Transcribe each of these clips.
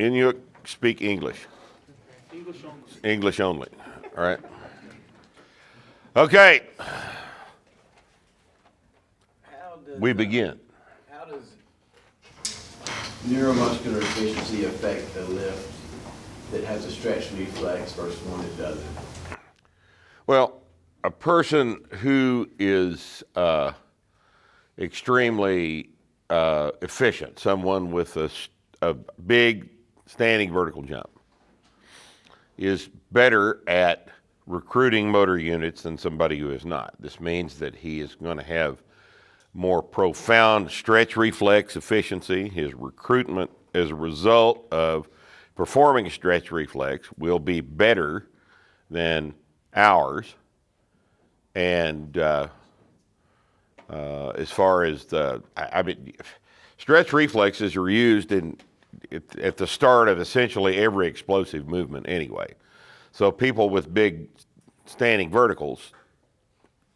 Inuit speak English. English only. English only. All right. Okay. We begin. How does neuromuscular efficiency affect a lift that has a stretch reflex versus one that doesn't? Well, a person who is extremely efficient, someone with a big standing vertical jump, is better at recruiting motor units than somebody who is not. This means that he is going to have more profound stretch reflex efficiency. His recruitment as a result of performing a stretch reflex will be better than ours. And as far as stretch reflexes are used at the start of essentially every explosive movement anyway. So people with big standing verticals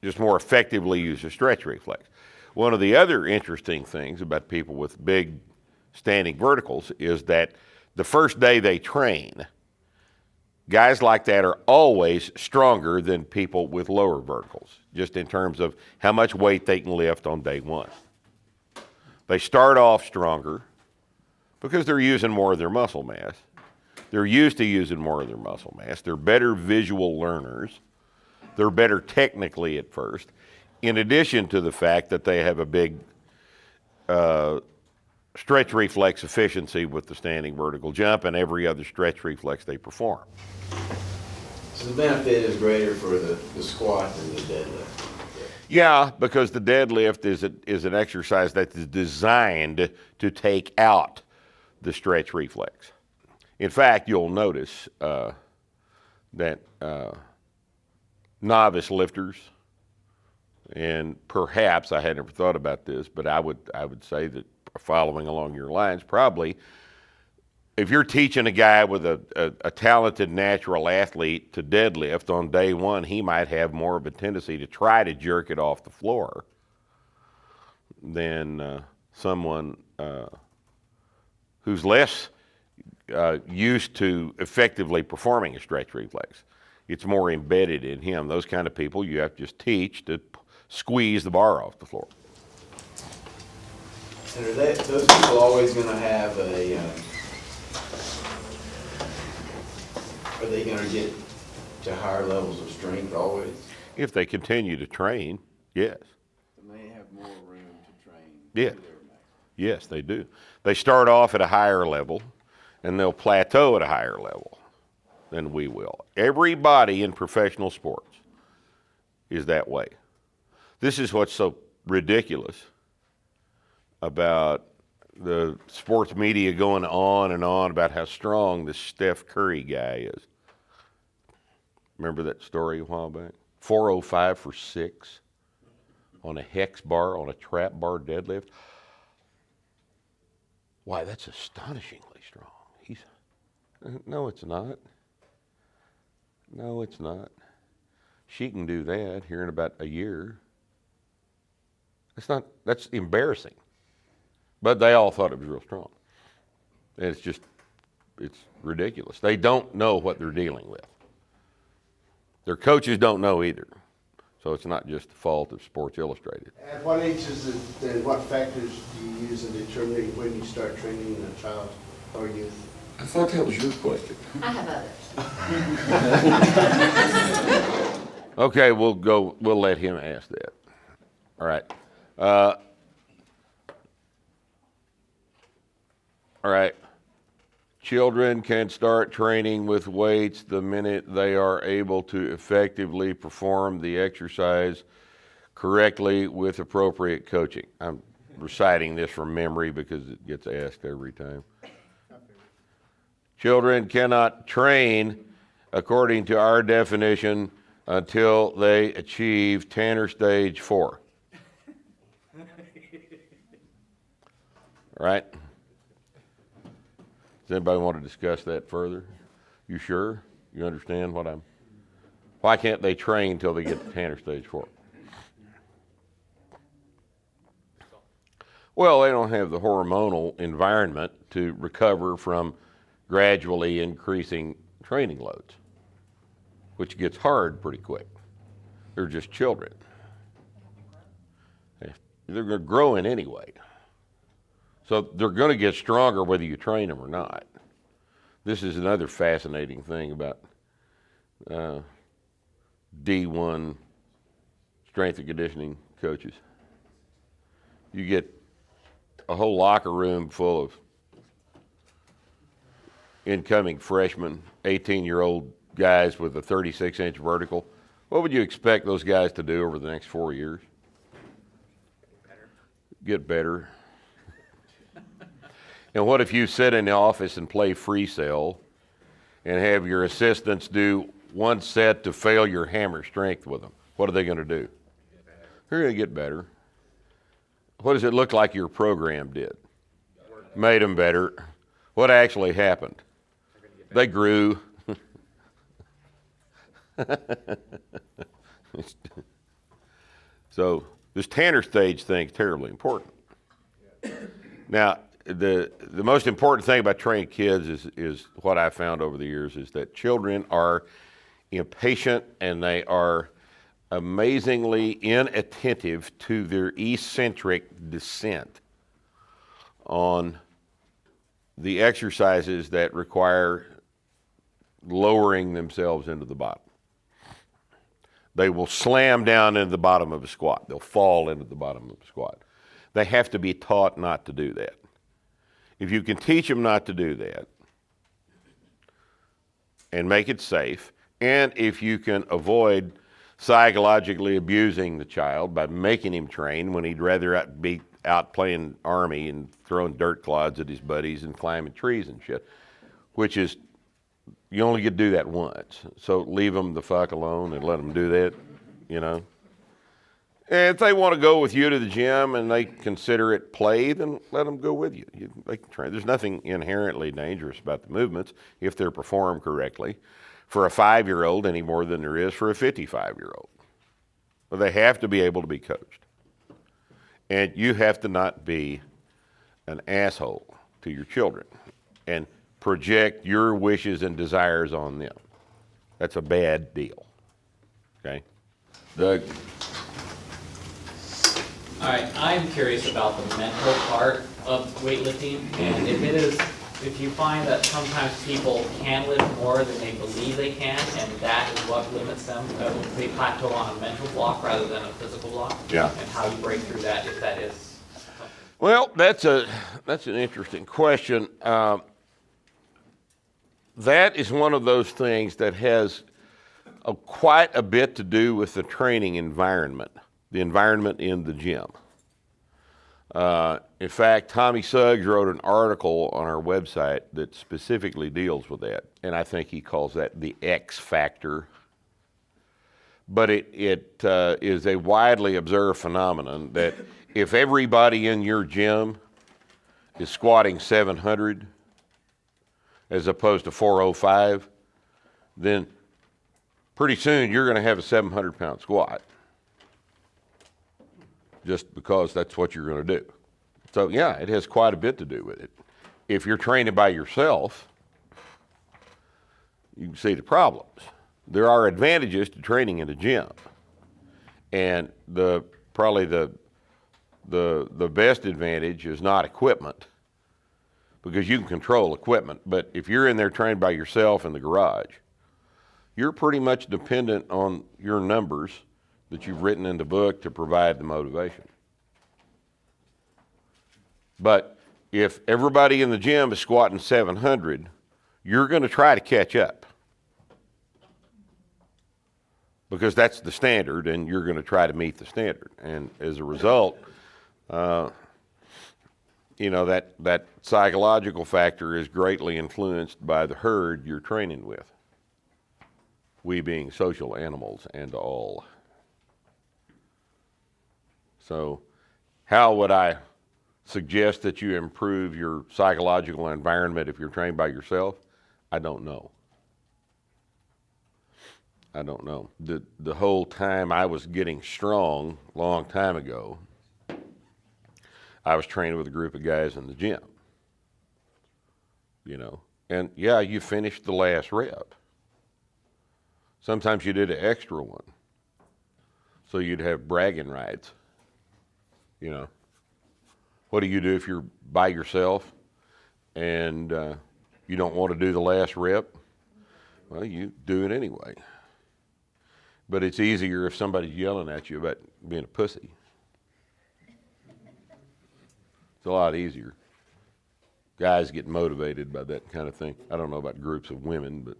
just more effectively use a stretch reflex. One of the other interesting things about people with big standing verticals is that the first day they train, guys like that are always stronger than people with lower verticals, just in terms of how much weight they can lift on day one. They start off stronger because they're using more of their muscle mass. They're used to using more of their muscle mass. They're better visual learners. They're better technically at first, in addition to the fact that they have a big stretch reflex efficiency with the standing vertical jump and every other stretch reflex they perform. So the benefit is greater for the squat than the deadlift? Yeah, because the deadlift is an exercise that is designed to take out the stretch reflex. In fact, you'll notice that novice lifters, and perhaps I had never thought about this, but I would say that following along your lines, probably if you're teaching a guy with a talented natural athlete to deadlift on day one, he might have more of a tendency to try to jerk it off the floor than someone who's less used to effectively performing a stretch reflex. It's more embedded in him. Those kind of people you have to just teach to squeeze the bar off the floor. And are those people always going to have are they going to get to higher levels of strength always? If they continue to train, yes. They may have more room to train. Yeah. Yes, they do. They start off at a higher level, and they'll plateau at a higher level than we will. Everybody in professional sports is that way. This is what's so ridiculous about the sports media going on and on about how strong this Steph Curry guy is. Remember that story a while back? 405 for 6 on a hex bar, on a trap bar deadlift. Why, that's astonishingly strong. No, it's not. No, it's not. She can do that here in about a year. That's embarrassing. But they all thought it was real strong. And it's ridiculous. They don't know what they're dealing with. Their coaches don't know either. So it's not just the fault of Sports Illustrated. At what age is it, and what factors do you use in determining when you start training a child or youth? I thought that was your question. I have others. Okay, we'll let him ask that. All right. All right. Children can start training with weights the minute they are able to effectively perform the exercise correctly with appropriate coaching. I'm reciting this from memory because it gets asked every time. Children cannot train according to our definition until they achieve Tanner stage 4. Right? Does anybody want to discuss that further? You sure? You understand why can't they train until they get to Tanner stage 4? Well, they don't have the hormonal environment to recover from gradually increasing training loads, which gets hard pretty quick. They're just children. They're growing anyway. So they're going to get stronger whether you train them or not. This is another fascinating thing about D1 strength and conditioning coaches. You get a whole locker room full of incoming freshmen, 18-year-old guys with a 36-inch vertical. What would you expect those guys to do over the next 4 years? Get better. And what if you sit in the office and play free cell and have your assistants do one set to fail your hammer strength with them? What are they going to do? They're going to get better. What does it look like your program did? Made them better. What actually happened? They grew. So this Tanner stage thing is terribly important. Now, the most important thing about training kids is what I found over the years is that children are impatient and they are amazingly inattentive to their eccentric descent on the exercises that require lowering themselves into the bottom. They will slam down into the bottom of a squat. They'll fall into the bottom of a squat. They have to be taught not to do that. If you can teach them not to do that and make it safe, and if you can avoid psychologically abusing the child by making him train when he'd rather be out playing army and throwing dirt clods at his buddies and climbing trees and shit, which is, you only get to do that once. So leave them the fuck alone and let them do that, you know. And if they want to go with you to the gym and they consider it play, then let them go with you. They can train. There's nothing inherently dangerous about the movements if they're performed correctly for a 5-year-old any more than there is for a 55-year-old. But they have to be able to be coached. And you have to not be an asshole to your children and project your wishes and desires on them. That's a bad deal. Okay? Doug? All right, I'm curious about the mental part of weightlifting, and if you find that sometimes people can lift more than they believe they can, and that is what limits them, they plateau on a mental block rather than a physical block. Yeah. And how you break through that, if that is something. Well, that's an interesting question. That is one of those things that has quite a bit to do with the training environment, the environment in the gym. In fact, Tommy Suggs wrote an article on our website that specifically deals with that, and I think he calls that the X factor. But it is a widely observed phenomenon that if everybody in your gym is squatting 700 as opposed to 405, then pretty soon you're going to have a 700-pound squat just because that's what you're going to do. So yeah, it has quite a bit to do with it. If you're training by yourself, you can see the problems. There are advantages to training in a gym, and probably the best advantage is not equipment, because you can control equipment. But if you're in there trained by yourself in the garage, you're pretty much dependent on your numbers that you've written in the book to provide the motivation. But if everybody in the gym is squatting 700, you're going to try to catch up, because that's the standard, and you're going to try to meet the standard. And as a result, that psychological factor is greatly influenced by the herd you're training with. We being social animals and all. So how would I suggest that you improve your psychological environment if you're trained by yourself? I don't know. The whole time I was getting strong, long time ago, I was trained with a group of guys in the gym. And yeah, you finished the last rep. Sometimes you did an extra one. So you'd have bragging rights. You know, what do you do if you're by yourself and you don't want to do the last rep? Well, you do it anyway. But it's easier if somebody's yelling at you about being a pussy. It's a lot easier. Guys get motivated by that kind of thing. I don't know about groups of women, but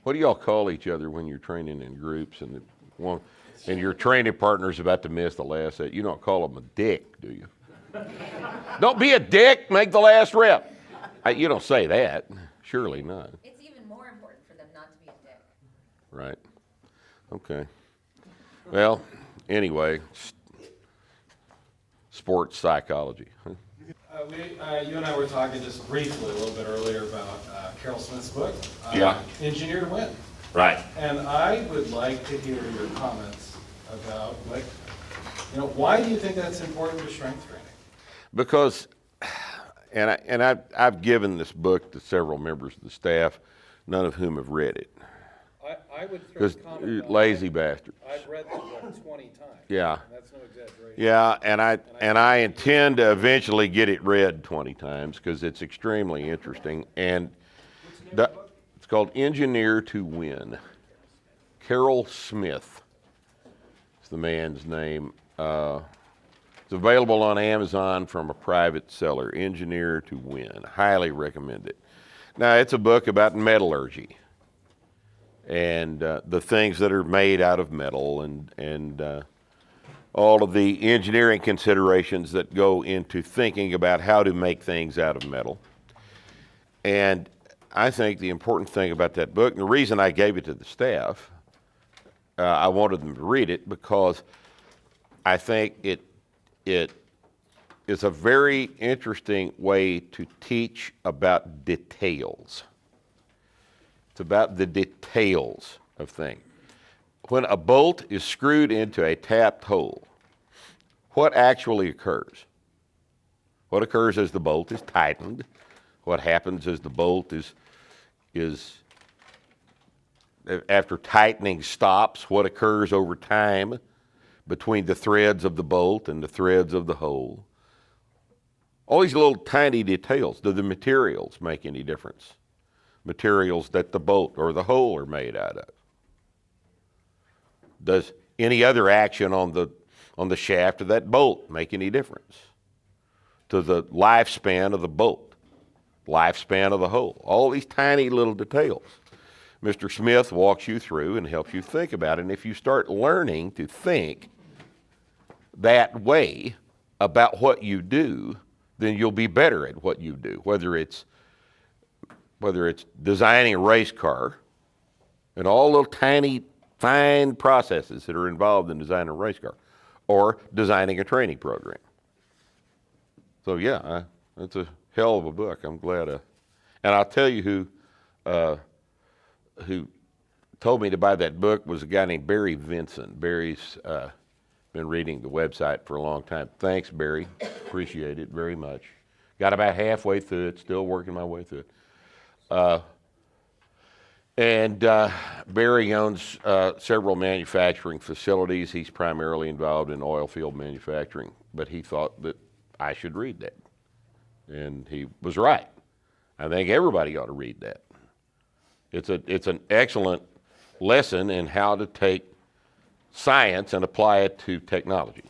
what do y'all call each other when you're training in groups and your training partner's about to miss the last set? You don't call them a dick, do you? Don't be a dick, make the last rep. You don't say that. Surely not. It's even more important for them not to be a dick. Right. Okay. Well, anyway, sports psychology. You and I were talking just briefly a little bit earlier about Carroll Smith's book, Yeah. Engineer to Win. Right. And I would like to hear your comments about, like, you know, why do you think that's important to strength training? Because, I've given this book to several members of the staff, none of whom have read it. I would throw a Because comment on lazy that. bastards. I've read the book 20 times. Yeah. And that's no exaggeration. Yeah, and I intend to eventually get it read 20 times because it's extremely interesting. And it's called Engineer to Win. Carroll Smith is the man's name. It's available on Amazon from a private seller. Engineer to Win. Highly recommend it. Now, it's a book about metallurgy and the things that are made out of metal and all of the engineering considerations that go into thinking about how to make things out of metal. And I think the important thing about that book, and the reason I gave it to the staff, I wanted them to read it because I think it is a very interesting way to teach about details. It's about the details of things. When a bolt is screwed into a tapped hole, what actually occurs? What occurs as the bolt is tightened? What happens as the bolt is after tightening stops? What occurs over time between the threads of the bolt and the threads of the hole? All these little tiny details. Do the materials make any difference? Materials that the bolt or the hole are made out of. Does any other action on the shaft of that bolt make any difference to the lifespan of the bolt, lifespan of the hole? All these tiny little details. Mr. Smith walks you through and helps you think about it. And if you start learning to think that way about what you do, then you'll be better at what you do, whether it's designing a race car and all little tiny fine processes that are involved in designing a race car, or designing a training program. So yeah, it's a hell of a book. I'm glad. And I'll tell you who told me to buy that book was a guy named Barry Vinson. Barry's been reading the website for a long time. Thanks, Barry. Appreciate it very much. Got about halfway through it. Still working my way through it. And Barry owns several manufacturing facilities. He's primarily involved in oil field manufacturing, but he thought that I should read that. And he was right. I think everybody ought to read that. It's an excellent lesson in how to take science and apply it to technology.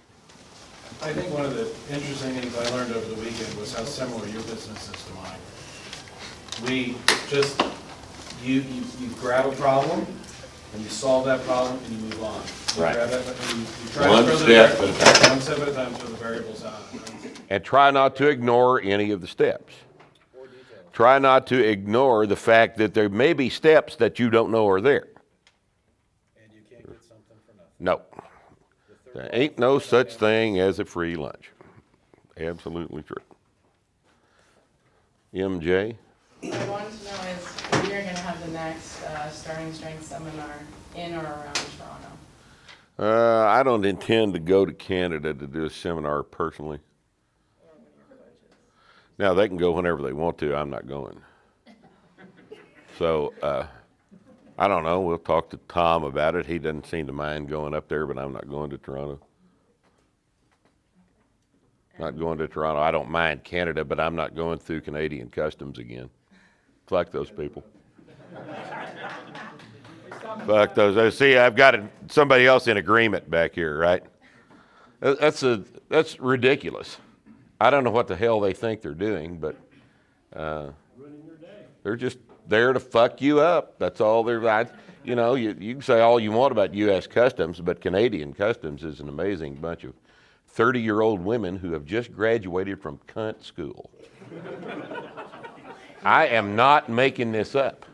I think one of the interesting things I learned over the weekend was how similar your business is to mine. We just, you grab a problem, and you solve that problem, and you move on. You Right. grab it, and you try One to throw step the at a time. one step at a time, throw the variables out. And try not to ignore any of the steps. Try not to ignore the fact that there may be steps that you don't know are there. And you can't get something for nothing. No. There ain't no such thing as a free lunch. Absolutely true. MJ? What I wanted to know is when you're going to have the next starting strength seminar in or around Toronto. I don't intend to go to Canada to do a seminar personally. Now, they can go whenever they want to. I'm not going. So, I don't know. We'll talk to Tom about it. He doesn't seem to mind going up there, but I'm not going to Toronto. Not going to Toronto. I don't mind Canada, but I'm not going through Canadian customs again. Fuck those people. Fuck those. See, I've got somebody else in agreement back here, right? That's ridiculous. I don't know what the hell they think they're doing, but they're just there to fuck you up. That's all they're. You know, you can say all you want about U.S. Customs, but Canadian Customs is an amazing bunch of 30-year-old women who have just graduated from cunt school. I am not making this up.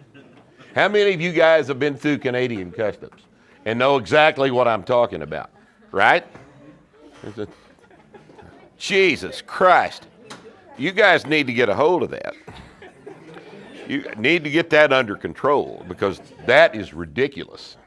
How many of you guys have been through Canadian Customs and know exactly what I'm talking about, right? Jesus Christ. You guys need to get a hold of that. You need to get that under control because that is ridiculous.